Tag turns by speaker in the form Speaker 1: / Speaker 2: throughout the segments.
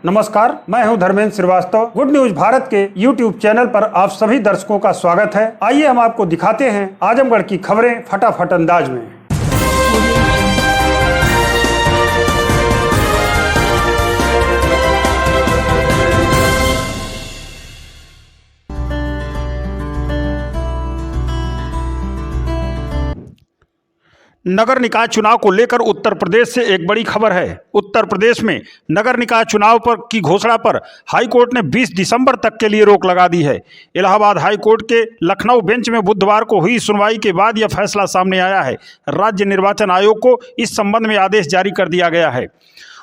Speaker 1: नमस्कार, मैं हूं धर्मेंद्र श्रीवास्तव। गुड न्यूज भारत के YouTube चैनल पर आप सभी दर्शकों का स्वागत है। आइए हम आपको दिखाते हैं आजमगढ़ की खबरें फटाफट अंदाज में। नगर निकाय चुनाव को लेकर उत्तर प्रदेश से एक बड़ी खबर है। उत्तर प्रदेश में नगर निकाय चुनाव की घोषणा पर हाई कोर्ट ने 20 दिसंबर तक के लिए रोक लगा दी है। इलाहाबाद हाई कोर्ट के लखनऊ बेंच में बुधवार को हुई सुनवाई के बाद यह फैसला सामने आया है। राज्य निर्वाचन आयोग को इस संबंध में आदेश जारी कर दिया गया है।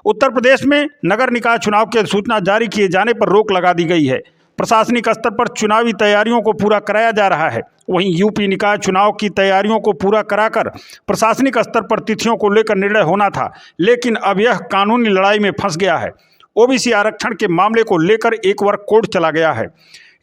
Speaker 1: उत्तर प्रदेश में नगर निकाय चुनाव की अधिसूचना जारी किए जाने पर रोक लगा दी गई है। प्रशासनिक स्तर पर चुनावी तैयारियों को पूरा कराया जा रहा है। वहीं यूपी निकाय चुनाव की तैयारियों को पूरा कराकर प्रशासनिक स्तर पर तिथियों को लेकर निर्णय होना था, लेकिन अब यह कानूनी लड़ाई में फंस गया है। ओबीसी आरक्षण के मामले को लेकर एक बार कोर्ट चला गया है।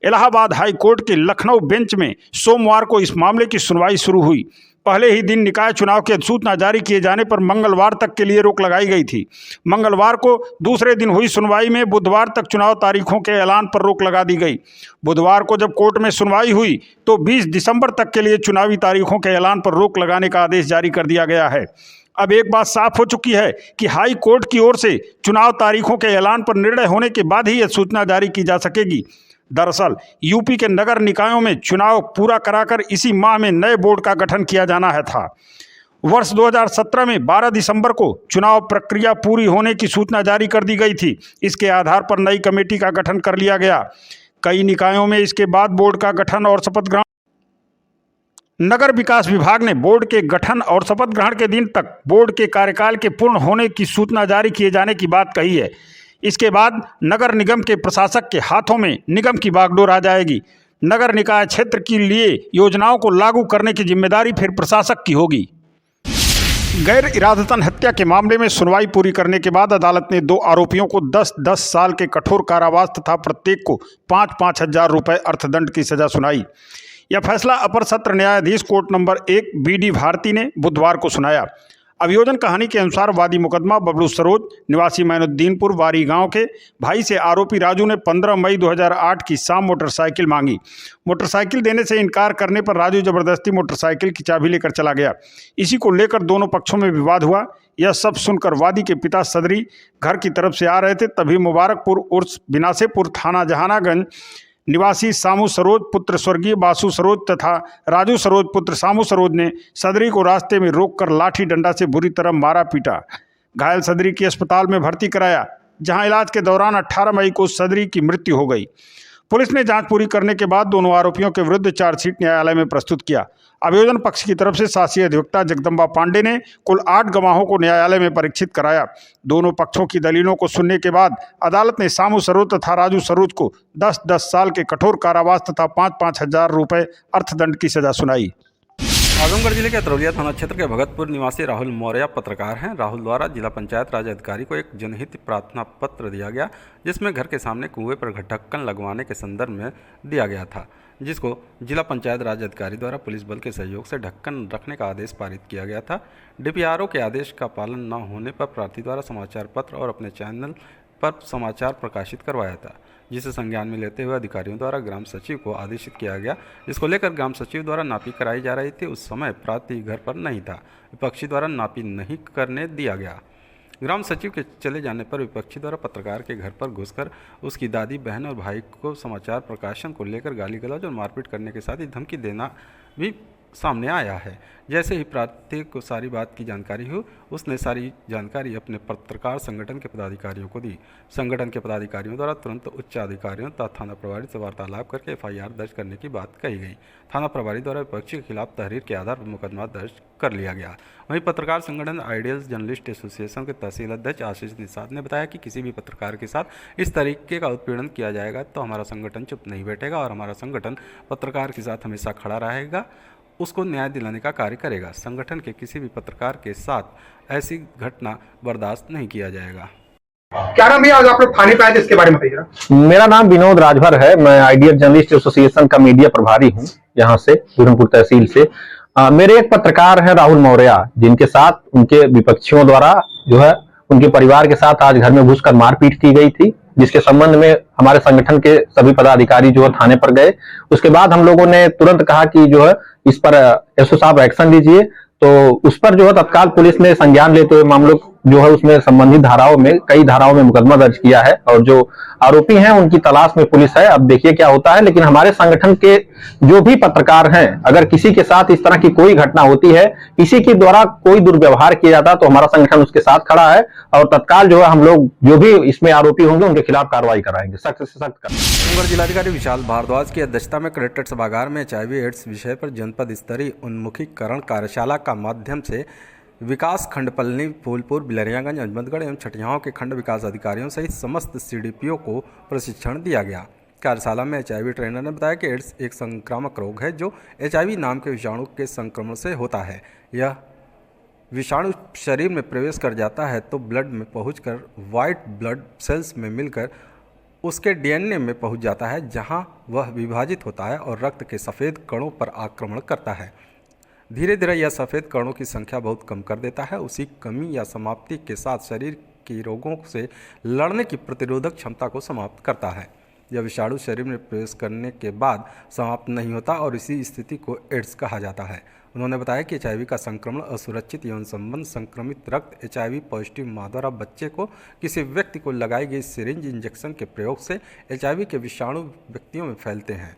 Speaker 1: इलाहाबाद हाई कोर्ट के लखनऊ बेंच में सोमवार को इस मामले की सुनवाई शुरू हुई। पहले ही दिन निकाय चुनाव की अधिसूचना जारी किए जाने पर मंगलवार तक के लिए रोक लगाई गई थी। मंगलवार को दूसरे दिन हुई सुनवाई में बुधवार तक चुनाव तारीखों के ऐलान पर रोक लगा दी गई। बुधवार को जब कोर्ट में सुनवाई हुई तो 20 दिसंबर तक के लिए चुनावी तारीखों के ऐलान पर रोक लगाने का आदेश जारी कर दिया गया है। अब एक बात साफ हो चुकी है कि हाई कोर्ट की ओर से चुनाव तारीखों के ऐलान पर निर्णय होने के बाद ही यह सूचना जारी की जा सकेगी। दरअसल यूपी के नगर निकायों में चुनाव पूरा कराकर इसी माह में नए बोर्ड का गठन किया जाना है था। वर्ष 2017 में 12 दिसंबर को चुनाव प्रक्रिया पूरी होने की सूचना जारी कर दी गई थी। इसके आधार पर नई कमेटी का गठन कर लिया गया। कई निकायों में इसके बाद बोर्ड का गठन और शपथ ग्रहण। नगर विकास विभाग ने बोर्ड के गठन और शपथ ग्रहण के दिन तक बोर्ड के कार्यकाल के पूर्ण होने की सूचना जारी किए जाने की बात कही है। इसके बाद नगर निगम के प्रशासक के हाथों में निगम की बागडोर आ जाएगी। नगर निकाय क्षेत्र के लिए योजनाओं को लागू करने की जिम्मेदारी फिर प्रशासक की होगी। गैर इरादतन हत्या के मामले में सुनवाई पूरी करने के बाद अदालत ने 2 आरोपियों को 10-10 साल के कठोर कारावास तथा प्रत्येक को 5-5 हजार रुपये अर्थदंड की सजा सुनाई। यह फैसला अपर सत्र न्यायाधीश कोर्ट नंबर 1 BD भारती ने बुधवार को सुनाया। अभियोजन कहानी के अनुसार वादी मुकदमा बबलू सरोज निवासी मैनुद्दीनपुर वारी गांव के भाई से आरोपी राजू ने 15 मई 2008 की शाम मोटरसाइकिल मांगी। मोटरसाइकिल देने से इनकार करने पर राजू जबरदस्ती मोटरसाइकिल की चाबी लेकर चला गया। इसी को लेकर दोनों पक्षों में विवाद हुआ। यह सब सुनकर वादी के पिता सदरी घर की तरफ से आ रहे थे। तभी मुबारकपुर उर्स बिनासेपुर थाना जहानागंज निवासी सामू सरोज पुत्र स्वर्गीय बासु सरोज तथा राजू सरोज पुत्र सामू सरोज ने सदरी को रास्ते में रोककर लाठी डंडा से बुरी तरह मारा पीटा। घायल सदरी की अस्पताल में भर्ती कराया, जहां इलाज के दौरान 18 मई को सदरी की मृत्यु हो गई। पुलिस ने जांच पूरी करने के बाद दोनों आरोपियों के विरुद्ध चार्जशीट न्यायालय में प्रस्तुत किया। अभियोजन पक्ष की तरफ से शासी अधिवक्ता जगदम्बा पांडे ने कुल 8 गवाहों को न्यायालय में परीक्षित कराया। दोनों पक्षों की दलीलों को सुनने के बाद अदालत ने सामू सरोज तथा राजू सरोज को 10-10 साल के कठोर कारावास तथा 5-5 हजार रुपये अर्थदंड की सजा सुनाई।
Speaker 2: आजमगढ़ जिले के अतरौलिया थाना क्षेत्र के भगतपुर निवासी राहुल मौर्य पत्रकार हैं। राहुल द्वारा जिला पंचायत राज अधिकारी को एक जनहित प्रार्थना पत्र दिया गया, जिसमें घर के सामने कुएं पर ढक्कन लगवाने के संदर्भ में दिया गया था, जिसको जिला पंचायत राज अधिकारी द्वारा पुलिस बल के सहयोग से ढक्कन रखने का आदेश पारित किया गया था। DPRO के आदेश का पालन न होने पर प्रार्थी द्वारा समाचार पत्र और अपने चैनल पर समाचार प्रकाशित करवाया था, जिसे संज्ञान में लेते हुए अधिकारियों द्वारा ग्राम सचिव को आदेशित किया गया, जिसको लेकर ग्राम सचिव द्वारा नापी कराई जा रही थी। उस समय प्रार्थी घर पर नहीं था। विपक्षी द्वारा नापी नहीं करने दिया गया। ग्राम सचिव के चले जाने पर विपक्षी द्वारा पत्रकार के घर पर घुसकर उसकी दादी, बहन और भाई को समाचार प्रकाशन को लेकर गाली गलौज और मारपीट करने के साथ ही धमकी देना भी सामने आया है। जैसे ही प्रार्थी को सारी बात की जानकारी हुई, उसने सारी जानकारी अपने पत्रकार संगठन के पदाधिकारियों को दी। संगठन के पदाधिकारियों द्वारा तुरंत उच्च अधिकारियों तथा थाना प्रभारी से वार्तालाप करके FIR दर्ज करने की बात कही गई। थाना प्रभारी द्वारा विपक्षी के खिलाफ तहरीर के आधार पर मुकदमा दर्ज कर लिया गया। वहीं पत्रकार संगठन आइडियल जर्नलिस्ट एसोसिएशन के तहसील अध्यक्ष आशीष निषाद ने बताया कि किसी भी पत्रकार के साथ इस तरीके का उत्पीड़न किया जाएगा तो हमारा संगठन चुप नहीं बैठेगा और हमारा संगठन पत्रकार के साथ हमेशा खड़ा रहेगा, उसको न्याय दिलाने का कार्य करेगा। संगठन के किसी भी पत्रकार के साथ ऐसी घटना बर्दाश्त नहीं किया जाएगा।
Speaker 3: क्या नाम भैया, आज आप लोग थाने पे आए थे, इसके बारे में बताइए।
Speaker 4: मेरा नाम विनोद राजभर है। मैं आइडियल जर्नलिस्ट एसोसिएशन का मीडिया प्रभारी हूँ, यहाँ से बुरहानपुर तहसील से। मेरे एक पत्रकार हैं राहुल मौर्य, जिनके साथ उनके विपक्षियों द्वारा जो है उनके परिवार के साथ आज घर में घुसकर मारपीट की गई थी। जिसके संबंध में हमारे संगठन के सभी पदाधिकारी जो है थाने पर गए। उसके बाद हम लोगों ने तुरंत कहा कि जो है इस पर एसओ साहब एक्शन लीजिए, तो उस पर जो है तत्काल पुलिस ने संज्ञान लेते हुए मामलों जो है उसमें संबंधित धाराओं में कई धाराओं में मुकदमा दर्ज किया है और जो आरोपी हैं उनकी तलाश में पुलिस है। अब देखिए क्या होता है। लेकिन हमारे संगठन के जो भी पत्रकार हैं, अगर किसी के साथ इस तरह की कोई घटना होती है, किसी के द्वारा कोई दुर्व्यवहार किया जाता है, तो हमारा संगठन उसके साथ खड़ा है और तत्काल जो है हम लोग जो भी इसमें आरोपी होंगे उनके खिलाफ कार्रवाई कराएंगे, सख्त से सख्त कराएंगे।
Speaker 2: रामगढ़ जिलाधिकारी विशाल भारद्वाज की अध्यक्षता में कलेक्ट्रेट सभागार में HIV/AIDS विषय पर जनपद स्तरीय उन्मुखीकरण कार्यशाला का माध्यम से विकास खंड पलनी, फूलपुर, बिलरियागंज, अजमतगढ़ एवं छठियाओं के खंड विकास अधिकारियों सहित समस्त CDPO को प्रशिक्षण दिया गया। कार्यशाला में HIV ट्रेनर ने बताया कि एड्स एक संक्रामक रोग है जो HIV नाम के विषाणु के संक्रमण से होता है। यह विषाणु शरीर में प्रवेश कर जाता है तो ब्लड में पहुंचकर वाइट ब्लड सेल्स में मिलकर उसके DNA में पहुंच जाता है, जहां वह विभाजित होता है और रक्त के सफ़ेद कणों पर आक्रमण करता है। धीरे धीरे यह सफ़ेद कणों की संख्या बहुत कम कर देता है। उसी कमी या समाप्ति के साथ शरीर की रोगों से लड़ने की प्रतिरोधक क्षमता को समाप्त करता है। यह विषाणु शरीर में प्रवेश करने के बाद समाप्त नहीं होता और इसी स्थिति को एड्स कहा जाता है। उन्होंने बताया कि HIV का संक्रमण असुरक्षित यौन संबंध संक्रमित रक्त HIV पॉजिटिव माँ द्वारा बच्चे को किसी व्यक्ति को लगाई गई सिरिंज इंजेक्शन के प्रयोग से HIV के विषाणु व्यक्तियों में फैलते हैं।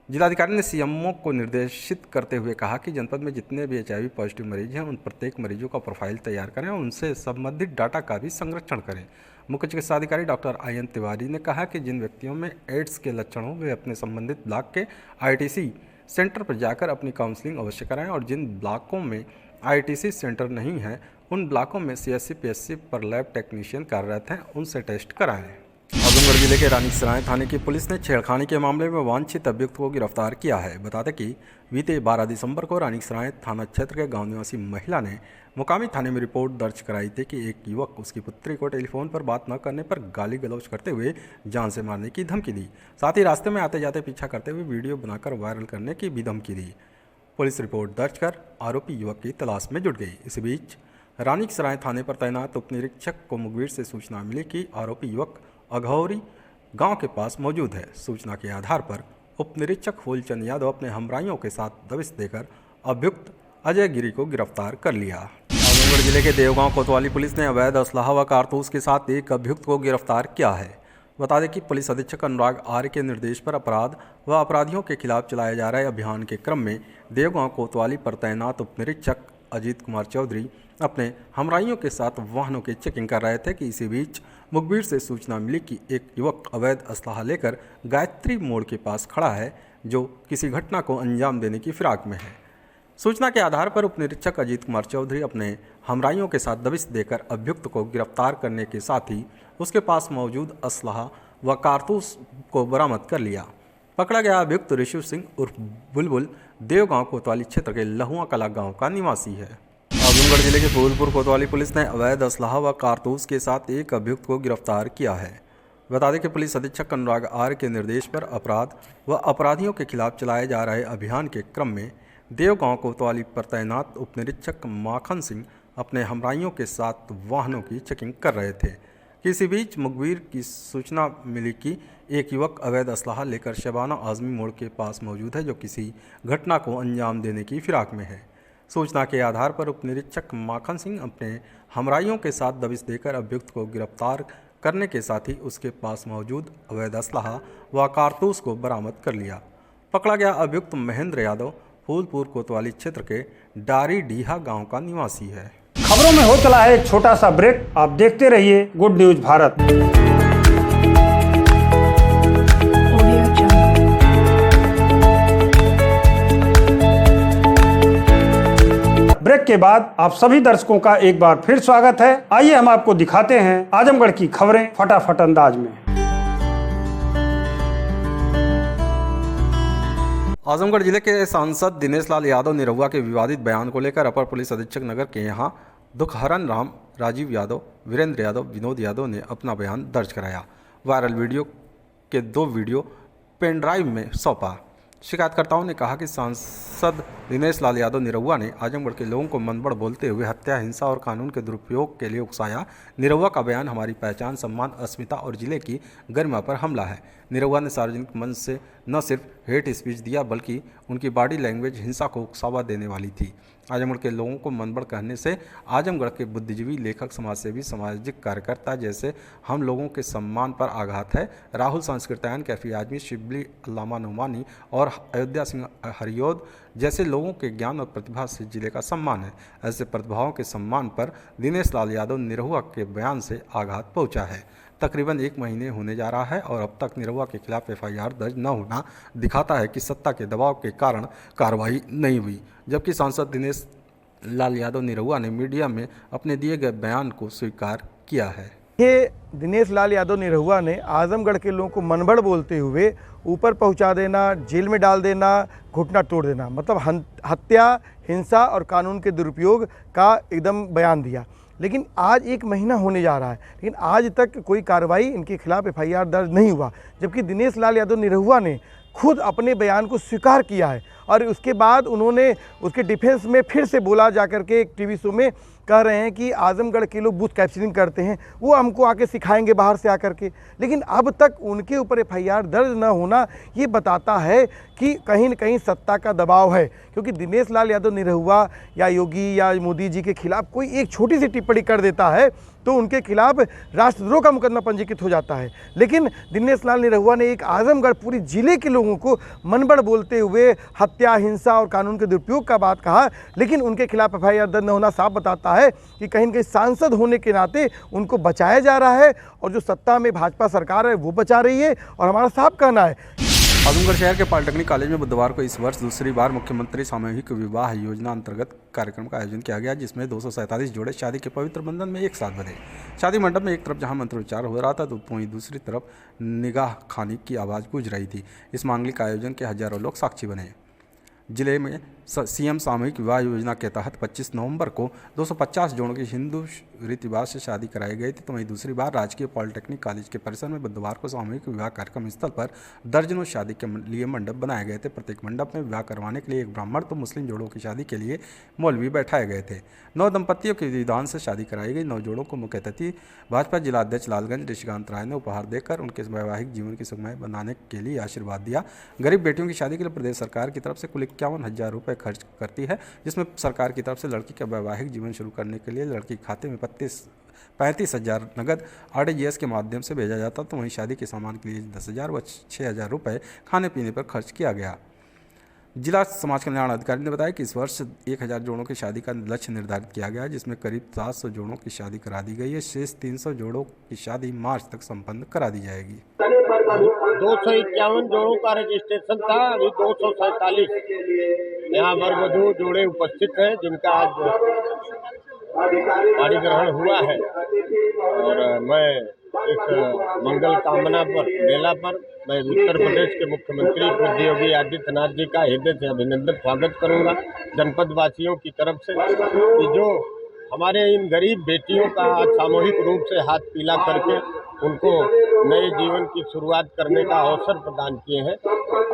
Speaker 2: जिलाधिकारी ने CMO को निर्देशित करते हुए कहा कि जनपद में जितने भी HIV पॉजिटिव मरीज हैं उन प्रत्येक मरीजों का प्रोफाइल तैयार करें और उनसे संबंधित डाटा का भी संरक्षण करें। मुख्य चिकित्साधिकारी डॉक्टर IN तिवारी ने कहा कि जिन व्यक्तियों में एड्स के लक्षण हों वे अपने संबंधित ब्लॉक के ITC सेंटर पर जाकर अपनी काउंसलिंग अवश्य कराएं और जिन ब्लॉकों में ITC सेंटर नहीं है उन ब्लॉकों में CSC/PSC पर लैब टेक्नीशियन कार्यरत हैं, उनसे टेस्ट कराएं। आजमगढ़ जिले के रानीसराय थाने की पुलिस ने छेड़खानी के मामले में वांछित अभियुक्त को गिरफ्तार किया है। बता दें कि बीते 12 दिसंबर को रानीसराय थाना क्षेत्र के गांव निवासी महिला ने मुकामी थाने में रिपोर्ट दर्ज कराई थी कि एक युवक उसकी पुत्री को टेलीफोन पर बात न करने पर गाली गलौज करते हुए जान से मारने की धमकी दी। साथ ही रास्ते में आते जाते पीछा करते हुए वीडियो बनाकर वायरल करने की भी धमकी दी। पुलिस रिपोर्ट दर्ज कर आरोपी युवक की तलाश में जुट गई। इस बीच रानीसराय थाने पर तैनात उप निरीक्षक को मुखबिर से सूचना मिली कि आरोपी युवक अघौरी गांव के पास मौजूद है। सूचना के आधार पर उप निरीक्षक फूलचंद यादव अपने हमराइयों के साथ दबिश देकर अभियुक्त अजय गिरी को गिरफ्तार कर लिया। आजमगढ़ जिले के देवगांव कोतवाली पुलिस ने अवैध असलाह व कारतूस के साथ एक अभियुक्त को गिरफ्तार किया है। बता दें कि पुलिस अधीक्षक अनुराग आर्य के निर्देश पर अपराध व अपराधियों के खिलाफ चलाए जा रहे अभियान के क्रम में देवगांव कोतवाली पर तैनात उप निरीक्षक अजीत कुमार चौधरी अपने हमराइयों के साथ वाहनों की चेकिंग कर रहे थे कि इसी बीच मुखबिर से सूचना मिली कि एक युवक अवैध असलाह लेकर गायत्री मोड़ के पास खड़ा है, जो किसी घटना को अंजाम देने की फिराक में है। सूचना के आधार पर उप निरीक्षक अजीत कुमार चौधरी अपने हमराइयों के साथ दबिश देकर अभियुक्त को गिरफ्तार करने के साथ ही उसके पास मौजूद असलाह व कारतूस को बरामद कर लिया। पकड़ा गया अभियुक्त ऋषि सिंह उर्फ बुलबुल देवगांव कोतवाली क्षेत्र के लहुआ कला गांव का निवासी है। आजमगढ़ जिले के फूलपुर कोतवाली पुलिस ने अवैध असलाह व कारतूस के साथ एक अभियुक्त को गिरफ्तार किया है। बता दें कि पुलिस अधीक्षक अनुराग आर्य के निर्देश पर अपराध व अपराधियों के खिलाफ चलाए जा रहे अभियान के क्रम में देवगांव कोतवाली पर तैनात उप निरीक्षक माखन सिंह अपने हमराइयों के साथ वाहनों की चेकिंग कर रहे थे। किसी बीच मुखबिर की सूचना मिली कि एक युवक अवैध असलाह लेकर शबाना आजमी मोड़ के पास मौजूद है, जो किसी घटना को अंजाम देने की फिराक में है। सूचना के आधार पर उप निरीक्षक माखन सिंह अपने हमराइयों के साथ दबिश देकर अभियुक्त को गिरफ्तार करने के साथ ही उसके पास मौजूद अवैध असलाह व कारतूस को बरामद कर लिया। पकड़ा गया अभियुक्त महेंद्र यादव फूलपुर कोतवाली क्षेत्र के डारी डीहा गांव का निवासी है।
Speaker 1: खबरों में हो चला है एक छोटा सा ब्रेक। आप देखते रहिए गुड न्यूज भारत। ब्रेक के बाद आप सभी दर्शकों का एक बार फिर स्वागत है। आइए हम आपको दिखाते हैं आजमगढ़ की खबरें फटाफट अंदाज में।
Speaker 2: आजमगढ़ जिले के सांसद दिनेश लाल यादव निरहुआ के विवादित बयान को लेकर अपर पुलिस अधीक्षक नगर के यहां दुखहरन राम, राजीव यादव, वीरेंद्र यादव, विनोद यादव ने अपना बयान दर्ज कराया। वायरल वीडियो के 2 वीडियो पेन ड्राइव में सौंपा। शिकायतकर्ताओं ने कहा कि सांसद दिनेश लाल यादव निरहुआ ने आजमगढ़ के लोगों को मनबड़ बोलते हुए हत्या, हिंसा और कानून के दुरुपयोग के लिए उकसाया। निरहुआ का बयान हमारी पहचान, सम्मान, अस्मिता और जिले की गरिमा पर हमला है। निरहुआ ने सार्वजनिक मंच से न सिर्फ हेट स्पीच दिया बल्कि उनकी बॉडी लैंग्वेज हिंसा को उकसावा देने वाली थी। आजमगढ़ के लोगों को मनबड़ कहने से आजमगढ़ के बुद्धिजीवी, लेखक, समाजसेवी, सामाजिक कार्यकर्ता जैसे हम लोगों के सम्मान पर आघात है। राहुल सांस्कृत्यायन, कैफी आजमी, शिबली, अल्लामा नुमानी और अयोध्या सिंह हरियोद जैसे लोगों के ज्ञान और प्रतिभा से जिले का सम्मान है। ऐसे प्रतिभाओं के सम्मान पर दिनेश लाल यादव निरहुआ के बयान से आघात पहुंचा है। तकरीबन 1 महीने होने जा रहा है और अब तक निरहुआ के खिलाफ एफआईआर दर्ज न होना दिखाता है कि सत्ता के दबाव के कारण कार्रवाई नहीं हुई, जबकि सांसद दिनेश लाल यादव निरहुआ ने मीडिया में अपने दिए गए बयान को स्वीकार किया है।
Speaker 5: ये दिनेश लाल यादव निरहुआ ने आजमगढ़ के लोगों को मनबड़ बोलते हुए ऊपर पहुंचा देना, जेल में डाल देना, घुटना तोड़ देना, मतलब हत्या, हिंसा और कानून के दुरुपयोग का एकदम बयान दिया। लेकिन आज 1 महीना होने जा रहा है, लेकिन आज तक कोई कार्रवाई इनके खिलाफ एफआईआर दर्ज नहीं हुआ, जबकि दिनेश लाल यादव निरहुआ ने खुद अपने बयान को स्वीकार किया है और उसके बाद उन्होंने उसके डिफेंस में फिर से बोला जाकर के एक टीवी शो में कह रहे हैं कि आजमगढ़ के लोग बूथ कैप्चरिंग करते हैं, वो हमको आके सिखाएंगे बाहर से आकर के। लेकिन अब तक उनके ऊपर एफआईआर दर्ज न होना ये बताता है कि कहीं न कहीं सत्ता का दबाव है, क्योंकि दिनेश लाल यादव निरहुआ या योगी या मोदी जी के खिलाफ कोई एक छोटी सी टिप्पणी कर देता है तो उनके खिलाफ राष्ट्रद्रोह का मुकदमा पंजीकृत हो जाता है। लेकिन दिनेश लाल निरहुआ ने एक आजमगढ़ पूरे जिले के लोगों को मनबड़ बोलते हुए हत्या, हिंसा और कानून के दुरुपयोग का बात कहा, लेकिन उनके खिलाफ एफआईआर दर्ज न होना साफ बताता है कि कहीं न कहीं सांसद होने के नाते उनको बचाया जा रहा है और जो सत्ता में भाजपा सरकार है वो बचा रही है। और हमारा साफ कहना है,
Speaker 2: आजमगढ़ शहर के पॉलिटेक्निक कॉलेज में बुधवार को इस वर्ष दूसरी बार मुख्यमंत्री सामूहिक विवाह योजना अंतर्गत कार्यक्रम का आयोजन किया गया, जिसमें 247 जोड़े शादी के पवित्र बंधन में एक साथ बंधे। शादी मंडप में एक तरफ जहां मंत्रोच्चार हो रहा था तो वहीं दूसरी तरफ निगाह खानी की आवाज़ गूंज रही थी। इस मांगलिक आयोजन के हजारों लोग साक्षी बने। जिले में सीएम सामूहिक विवाह योजना के तहत 25 नवंबर को 250 जोड़ों की हिंदू रीति रिवाज से शादी कराई गई थी, तो वहीं दूसरी बार राजकीय पॉलिटेक्निक कॉलेज के परिसर में बुधवार को सामूहिक विवाह कार्यक्रम स्थल पर दर्जनों शादी के लिए मंडप बनाए गए थे। प्रत्येक मंडप में विवाह करवाने के लिए एक ब्राह्मण तो मुस्लिम जोड़ों की शादी के लिए मौलवी बैठाए गए थे। 9 दंपतियों के विधान से शादी कराई गई। 9 जोड़ों को मुख्य अतिथि भाजपा जिला अध्यक्ष लालगंज ऋषिकांत राय ने उपहार देकर उनके वैवाहिक जीवन की सुखमय बनाने के लिए आशीर्वाद दिया। गरीब बेटियों की शादी के लिए प्रदेश सरकार की तरफ से कुल 51,000 रुपये खर्च करती है, जिसमें सरकार की तरफ से लड़की का वैवाहिक जीवन शुरू करने के लिए लड़की के खाते में 35,000 नगद RDGS के माध्यम से भेजा जाता, तो वहीं शादी के सामान के लिए 10,000 व 6,000 रुपये खाने पीने पर खर्च किया गया। जिला समाज कल्याण अधिकारी ने बताया कि इस वर्ष 1,000 जोड़ों की शादी का लक्ष्य निर्धारित किया गया है, जिसमें करीब 700 जोड़ों की शादी करा दी गई है। शेष 300 जोड़ों की शादी मार्च तक संपन्न करा दी जाएगी।
Speaker 6: 251 जोड़ों का रजिस्ट्रेशन था, अभी 247 यहाँ वर वधू जोड़े उपस्थित हैं, जिनका आज पाणी ग्रहण हुआ है। और मैं इस मंगल कामना पर मेला पर मैं उत्तर प्रदेश के मुख्यमंत्री पूज्य योगी आदित्यनाथ जी का हृदय से अभिनंदन स्वागत करूंगा जनपद वासियों की तरफ से, कि जो हमारे इन गरीब बेटियों का आज सामूहिक रूप से हाथ पीला करके उनको नए जीवन की शुरुआत करने का अवसर प्रदान किए हैं।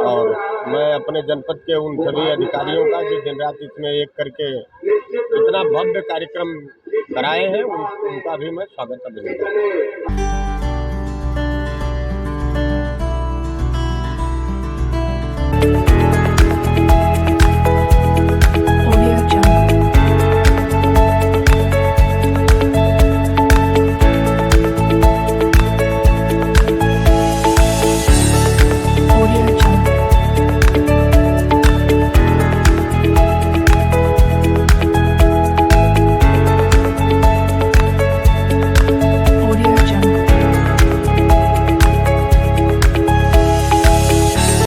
Speaker 6: और मैं अपने जनपद के उन सभी अधिकारियों का जो दिन रात इसमें एक करके इतना भव्य कार्यक्रम कराए हैं, उनका भी मैं स्वागत अभिनंदन।